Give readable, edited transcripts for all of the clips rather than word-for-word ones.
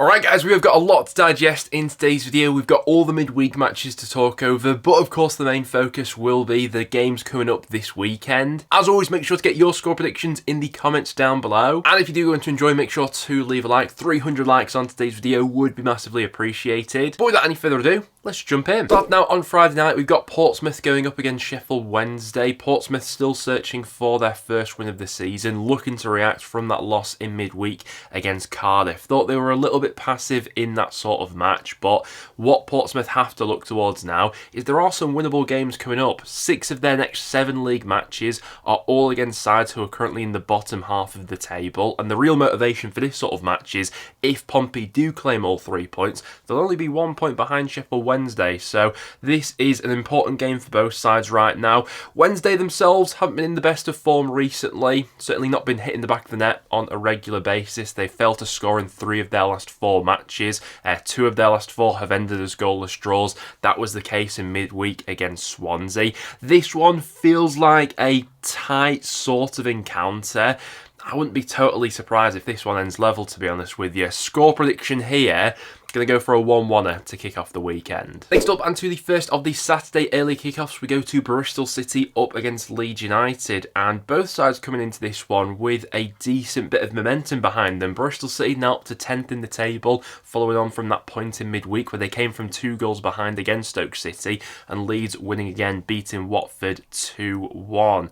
Alright guys, we have got a lot to digest in today's video. We've got all the midweek matches to talk over, but of course the main focus will be the games coming up this weekend. As always, make sure to get your score predictions in the comments down below. And if you do go on to enjoy, make sure to leave a like. 300 likes on today's video would be massively appreciated. But without any further ado, let's jump in. Start now on Friday night, we've got Portsmouth going up against Sheffield Wednesday. Portsmouth still searching for their first win of the season, looking to react from that loss in midweek against Cardiff. Thought they were a little bit passive in that sort of match, but what Portsmouth have to look towards now is there are some winnable games coming up. 6 of their next 7 league matches are all against sides who are currently in the bottom half of the table, and the real motivation for this sort of match is if Pompey do claim all 3 points, they'll only be 1 point behind Sheffield Wednesday, so this is an important game for both sides right now. Wednesday themselves haven't been in the best of form recently, certainly not been hitting the back of the net on a regular basis. They failed to score in 3 of their last 4 matches. 2 of their last 4 have ended as goalless draws. That was the case in midweek against Swansea. This one feels like a tight sort of encounter. I wouldn't be totally surprised if this one ends level, to be honest with you. Score prediction here, going to go for a 1-1er to kick off the weekend. Next up, and to the first of the Saturday early kickoffs, we go to Bristol City up against Leeds United, and both sides coming into this one with a decent bit of momentum behind them. Bristol City now up to 10th in the table, following on from that point in midweek where they came from 2 goals behind against Stoke City, and Leeds winning again, beating Watford 2-1.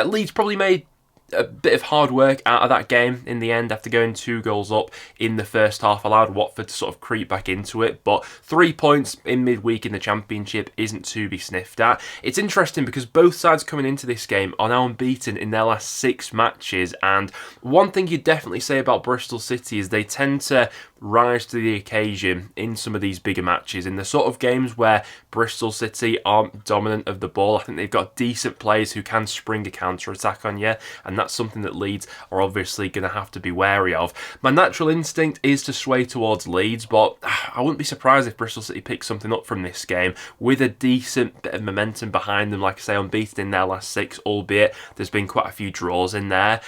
Leeds probably made a bit of hard work out of that game in the end after going 2 goals up in the first half, allowed Watford to sort of creep back into it, but 3 points in midweek in the Championship isn't to be sniffed at. It's interesting because both sides coming into this game are now unbeaten in their last 6 matches, and one thing you'd definitely say about Bristol City is they tend to rise to the occasion in some of these bigger matches, in the sort of games where Bristol City aren't dominant of the ball. I think they've got decent players who can spring a counter-attack on you, and that's something that Leeds are obviously going to have to be wary of. My natural instinct is to sway towards Leeds, but I wouldn't be surprised if Bristol City picks something up from this game with a decent bit of momentum behind them. Like I say, unbeaten in their last 6, albeit there's been quite a few draws in there.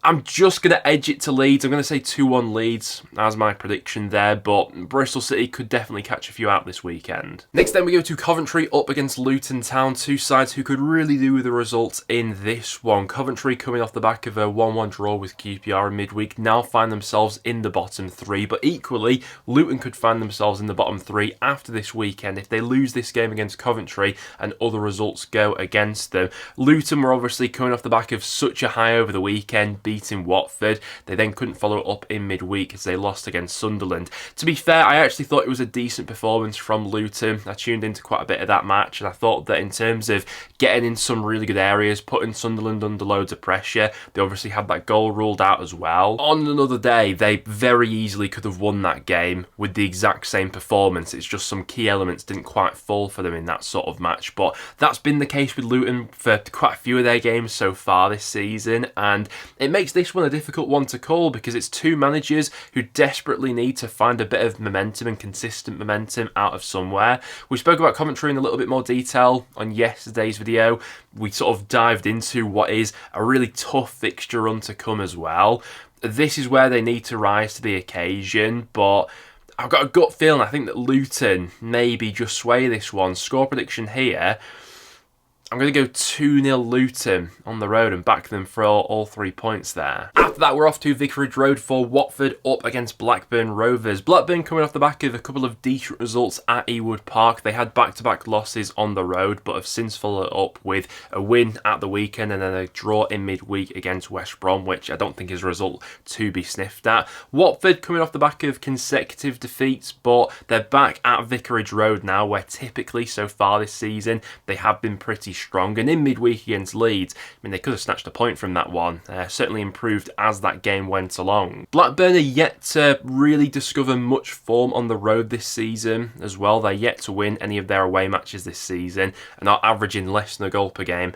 I'm just going to edge it to Leeds. I'm going to say 2-1 Leeds as my prediction there, but Bristol City could definitely catch a few out this weekend. Next then we go to Coventry up against Luton Town, 2 sides who could really do with the results in this one. Coventry coming off the back of a 1-1 draw with QPR in midweek now find themselves in the bottom 3, but equally Luton could find themselves in the bottom 3 after this weekend if they lose this game against Coventry and other results go against them. Luton were obviously coming off the back of such a high over the weekend, beating Watford. They then couldn't follow it up in midweek as they lost against Sunderland. To be fair, I actually thought it was a decent performance from Luton. I tuned into quite a bit of that match, and I thought that in terms of getting in some really good areas, putting Sunderland under loads of pressure, they obviously had that goal ruled out as well. On another day, they very easily could have won that game with the exact same performance. It's just some key elements didn't quite fall for them in that sort of match, but that's been the case with Luton for quite a few of their games so far this season, and it makes this one a difficult one to call because it's 2 managers who desperately need to find a bit of momentum and consistent momentum out of somewhere. We spoke about Coventry in a little bit more detail on yesterday's video. We sort of dived into what is a really tough fixture run to come as well. This is where they need to rise to the occasion, but I've got a gut feeling I think that Luton maybe just sway this one. Score prediction here, I'm going to go 2-0 Luton on the road and back them for all 3 points there. After that, we're off to Vicarage Road for Watford up against Blackburn Rovers. Blackburn coming off the back of a couple of decent results at Ewood Park. They had back-to-back losses on the road, but have since followed up with a win at the weekend and then a draw in midweek against West Brom, which I don't think is a result to be sniffed at. Watford coming off the back of consecutive defeats, but they're back at Vicarage Road now, where typically so far this season they have been pretty strong, and in midweek against Leeds, I mean, they could have snatched a point from that one. Certainly improved as that game went along. Blackburn are yet to really discover much form on the road this season as well. They're yet to win any of their away matches this season and are averaging less than a goal per game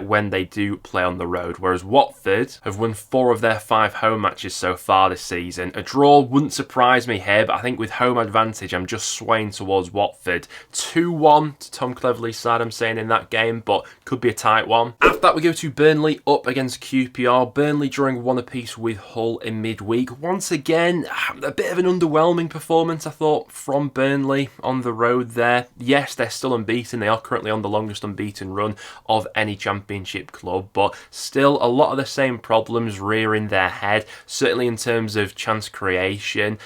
when they do play on the road, whereas Watford have won 4 of their 5 home matches so far this season. A draw wouldn't surprise me here, but I think with home advantage I'm just swaying towards Watford. 2-1 to Tom Cleverley's side, I'm saying, in that game, but could be a tight one. After that, we go to Burnley up against QPR. Burnley drawing 1 apiece with Hull in midweek. Once again, a bit of an underwhelming performance, I thought, from Burnley on the road there. Yes, they're still unbeaten. They are currently on the longest unbeaten run of any Championship club, but still a lot of the same problems rearing their head, certainly in terms of chance creation.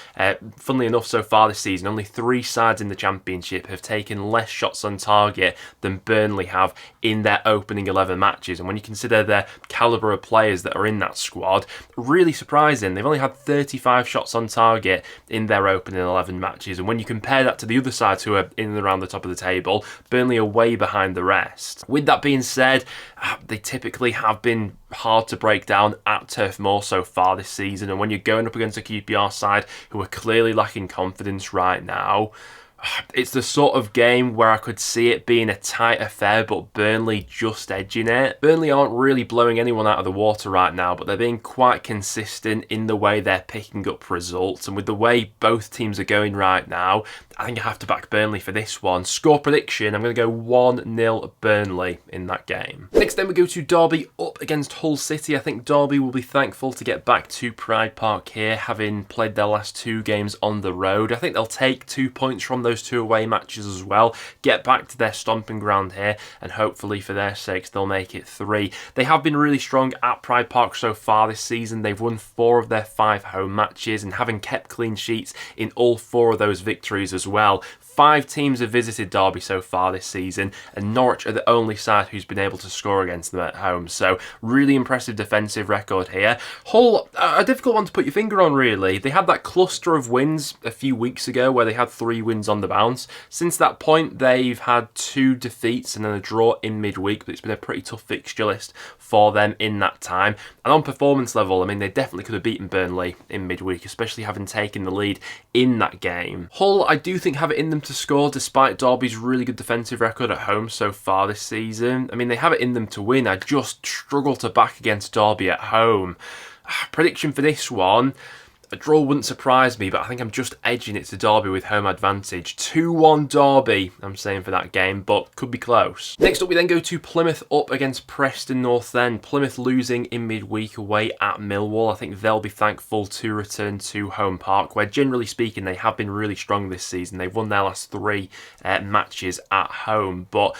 Funnily enough, so far this season, only 3 sides in the Championship have taken less shots on target than Burnley have in their opening 11 matches. And when you consider the calibre of players that are in that squad, really surprising. They've only had 35 shots on target in their opening 11 matches. And when you compare that to the other sides who are in and around the top of the table, Burnley are way behind the rest. With that being said, they typically have been hard to break down at Turf Moor so far this season. And when you're going up against a QPR side who are clearly lacking confidence right now, it's the sort of game where I could see it being a tight affair, but Burnley just edging it. Burnley aren't really blowing anyone out of the water right now, but they're being quite consistent in the way they're picking up results. And with the way both teams are going right now, I think I have to back Burnley for this one. Score prediction, I'm going to go 1-0 Burnley in that game. Next then we go to Derby up against Hull City. I think Derby will be thankful to get back to Pride Park here, having played their last 2 games on the road. I think they'll take 2 points from those 2 away matches as well, get back to their stomping ground here, and hopefully for their sakes they'll make it 3. They have been really strong at Pride Park so far this season. They've won 4 of their 5 home matches and having kept clean sheets in all 4 of those victories as well. 5 teams have visited Derby so far this season, and Norwich are the only side who's been able to score against them at home. So really impressive defensive record here. Hull, a difficult one to put your finger on really. They had that cluster of wins a few weeks ago where they had 3 wins on the bounce. Since that point, they've had 2 defeats and then a draw in midweek, but it's been a pretty tough fixture list for them in that time. And on performance level, I mean, they definitely could have beaten Burnley in midweek, especially having taken the lead in that game. Hull, I do think, have it in them to score despite Derby's really good defensive record at home so far this season. I mean, they have it in them to win. I just struggle to back against Derby at home. Prediction for this one, a draw wouldn't surprise me, but I think I'm just edging it to Derby with home advantage. 2-1 Derby, I'm saying for that game, but could be close. Next up, we then go to Plymouth up against Preston North End. Plymouth losing in midweek away at Millwall. I think they'll be thankful to return to home park, where generally speaking, they have been really strong this season. They've won their last 3 matches at home. But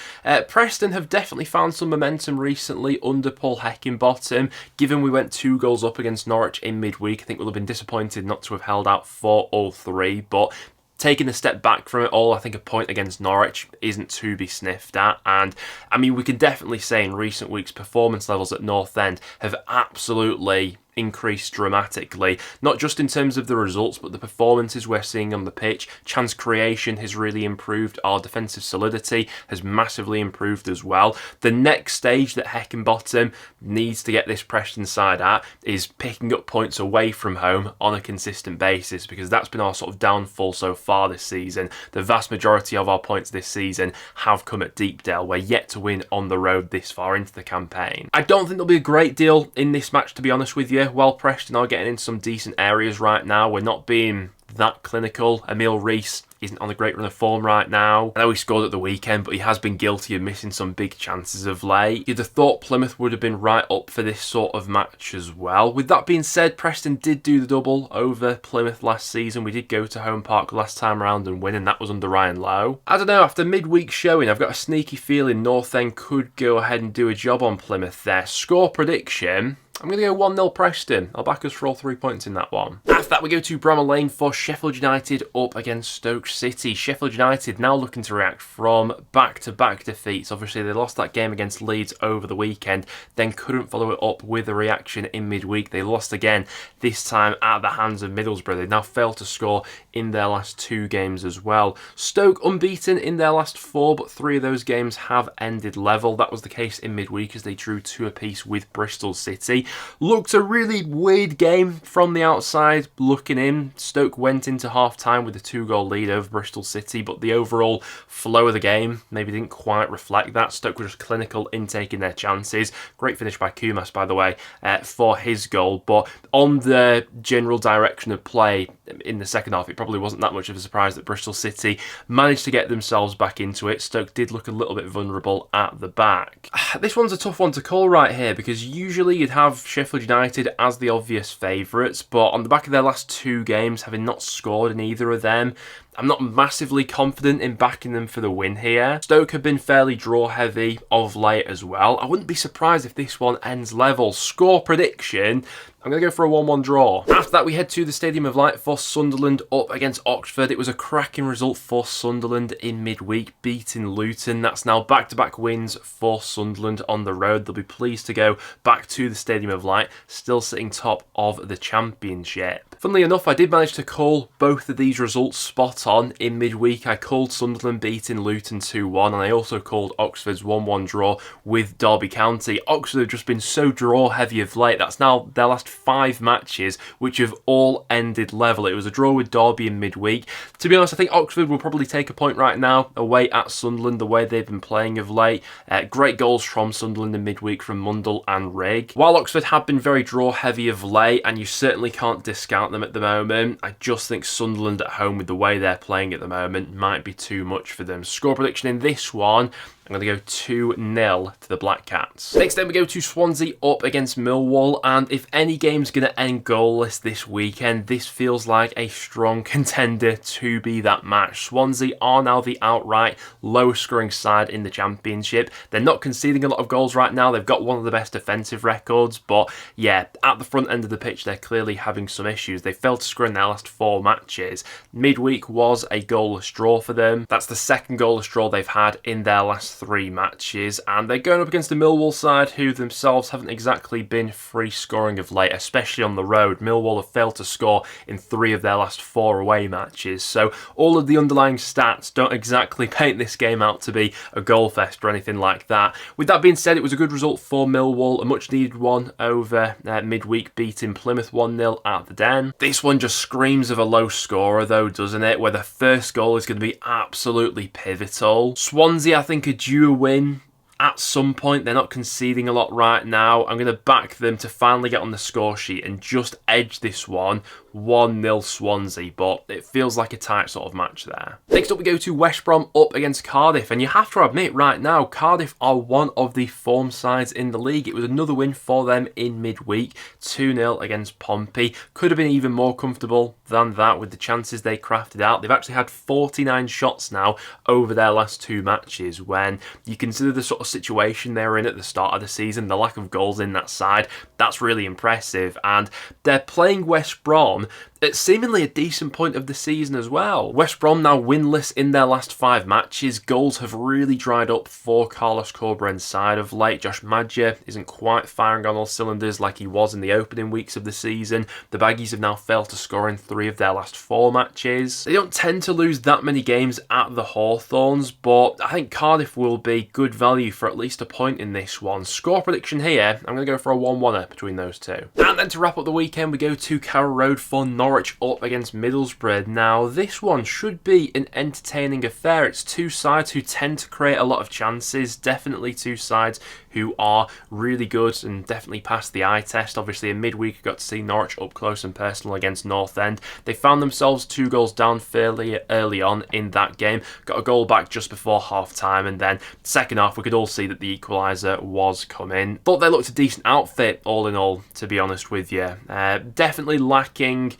Preston have definitely found some momentum recently under Paul Heckingbottom. Given we went 2 goals up against Norwich in midweek, I think we'll have been disappointed not to have held out for all 3, but taking a step back from it all, I think a point against Norwich isn't to be sniffed at. And I mean, we can definitely say in recent weeks performance levels at North End have absolutely increased dramatically, not just in terms of the results, but the performances we're seeing on the pitch. Chance creation has really improved. Our defensive solidity has massively improved as well. The next stage that Heckingbottom needs to get this Preston side at is picking up points away from home on a consistent basis, because that's been our sort of downfall so far this season. The vast majority of our points this season have come at Deepdale. We're yet to win on the road this far into the campaign. I don't think there'll be a great deal in this match, to be honest with you. While Preston are getting in some decent areas right now, we're not being that clinical. Emile Reese isn't on a great run of form right now. I know he scored at the weekend, but he has been guilty of missing some big chances of late. You'd have thought Plymouth would have been right up for this sort of match as well. With that being said, Preston did do the double over Plymouth last season. We did go to home park last time around and win, and that was under Ryan Lowe. I don't know, after midweek showing, I've got a sneaky feeling North End could go ahead and do a job on Plymouth there. Score prediction, I'm going to go 1-0 Preston. I'll back us for all 3 points in that one. After that, we go to Bramall Lane for Sheffield United up against Stoke City. Sheffield United now looking to react from back-to-back defeats. Obviously, they lost that game against Leeds over the weekend, then couldn't follow it up with a reaction in midweek. They lost again, this time at the hands of Middlesbrough. They now failed to score in their last 2 games as well. Stoke unbeaten in their last 4, but 3 of those games have ended level. That was the case in midweek as they drew 2 apiece with Bristol City. Looked a really weird game from the outside. looking in. Stoke went into half-time with a 2-goal lead over Bristol City, but the overall flow of the game maybe didn't quite reflect that. Stoke were just clinical in taking their chances. Great finish by Kumas, by the way, for his goal. But on the general direction of play in the second half, it probably wasn't that much of a surprise that Bristol City managed to get themselves back into it. Stoke did look a little bit vulnerable at the back. This one's a tough one to call right here, because usually you'd have Sheffield United as the obvious favourites, but on the back of their last 2 games, having not scored in either of them, I'm not massively confident in backing them for the win here. Stoke have been fairly draw heavy of late as well. I wouldn't be surprised if this one ends level. Score prediction, I'm going to go for a 1-1 draw. After that, we head to the Stadium of Light for Sunderland up against Oxford. It was a cracking result for Sunderland in midweek, beating Luton. That's now back-to-back wins for Sunderland on the road. They'll be pleased to go back to the Stadium of Light, still sitting top of the Championship. Funnily enough, I did manage to call both of these results spot on in midweek. I called Sunderland beating Luton 2-1, and I also called Oxford's 1-1 draw with Derby County. Oxford have just been so draw heavy of late. That's now their last 5 matches, which have all ended level. It was a draw with Derby in midweek. To be honest, I think Oxford will probably take a point right now away at Sunderland, the way they've been playing of late. Great goals from Sunderland in midweek from Mundle and Rigg. While Oxford have been very draw heavy of late, and you certainly can't discount them at the moment, I just think Sunderland at home, with the way they're playing at the moment, might be too much for them. Score prediction in this one, I'm going to go 2-0 to the Black Cats. Next then we go to Swansea up against Millwall, and if any game's going to end goalless this weekend, this feels like a strong contender to be that match. Swansea are now the outright lowest scoring side in the Championship. They're not conceding a lot of goals right now. They've got one of the best defensive records, but yeah, at the front end of the pitch, they're clearly having some issues. They failed to score in their last 4 matches. Midweek was a goalless draw for them. That's the second goalless draw they've had in their last 3 matches, and they're going up against the Millwall side, who themselves haven't exactly been free scoring of late, especially on the road. Millwall have failed to score in 3 of their last 4 away matches, so all of the underlying stats don't exactly paint this game out to be a goal fest or anything like that. With that being said, it was a good result for Millwall, a much needed one over midweek, beating Plymouth 1-0 at the Den. This one just screams of a low scorer though, doesn't it, where the first goal is going to be absolutely pivotal. Swansea, I think, are due a win at some point. They're not conceding a lot right now. I'm going to back them to finally get on the score sheet and just edge this one 1-0 Swansea, but it feels like a tight sort of match there. Next up we go to West Brom up against Cardiff, and you have to admit right now, Cardiff are one of the form sides in the league. It was another win for them in midweek, 2-0 against Pompey. Could have been even more comfortable than that with the chances they crafted out. They've actually had 49 shots now over their last 2 matches. When you consider the sort of situation they were in at the start of the season, the lack of goals in that side, that's really impressive. And they're playing West Brom at seemingly a decent point of the season as well. West Brom now winless in their last 5 matches. Goals have really dried up for Carlos Corberan's side of late. Josh Maja isn't quite firing on all cylinders like he was in the opening weeks of the season. The Baggies have now failed to score in 3 of their last 4 matches. They don't tend to lose that many games at the Hawthorns, but I think Cardiff will be good value for at least a point in this one. Score prediction here, I'm going to go for a 1-1er between those two. And then to wrap up the weekend, we go to Carrow Road for Norwich up against Middlesbrough. Now, this one should be an entertaining affair. It's 2 sides who tend to create a lot of chances. Definitely 2 sides who are really good and definitely passed the eye test. Obviously, in midweek, I got to see Norwich up close and personal against Northend. They found themselves 2 goals down fairly early on in that game. Got a goal back just before half-time, and then second half, we could all see that the equaliser was coming. But they looked a decent outfit, all in all, to be honest with you. Definitely lacking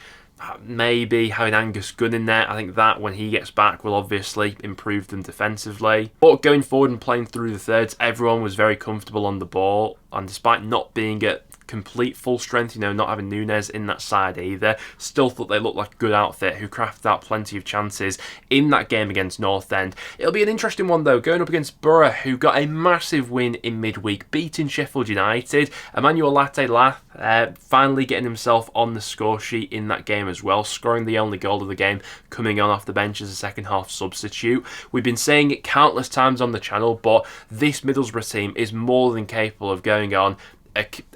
maybe having Angus Gunn in there. I think that when he gets back will obviously improve them defensively. But going forward and playing through the thirds, everyone was very comfortable on the ball, and despite not being at complete full strength, you know, not having Nunes in that side either, still thought they looked like a good outfit who crafted out plenty of chances in that game against Northend. It'll be an interesting one though, going up against Borough, who got a massive win in midweek, beating Sheffield United. Emmanuel Latte-Lath finally getting himself on the score sheet in that game as well, scoring the only goal of the game, coming on off the bench as a second half substitute. We've been saying it countless times on the channel, but this Middlesbrough team is more than capable of going on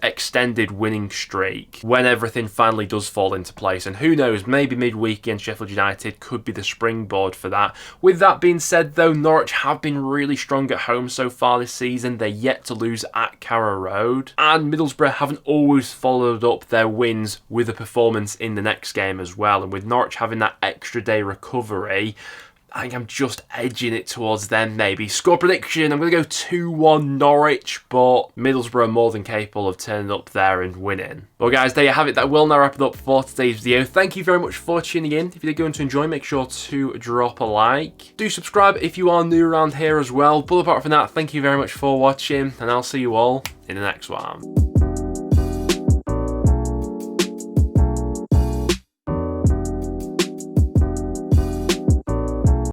extended winning streak when everything finally does fall into place. And who knows, maybe midweek against Sheffield United could be the springboard for that. With that being said though, Norwich have been really strong at home so far this season. They're yet to lose at Carrow Road. And Middlesbrough haven't always followed up their wins with a performance in the next game as well. And with Norwich having that extra day recovery, I think I'm just edging it towards them maybe. Score prediction, I'm going to go 2-1 Norwich, but Middlesbrough are more than capable of turning up there and winning. Well guys, there you have it. That will now wrap it up for today's video. Thank you very much for tuning in. If you did go on to enjoy, make sure to drop a like. Do subscribe if you are new around here as well. But apart from that, thank you very much for watching, and I'll see you all in the next one.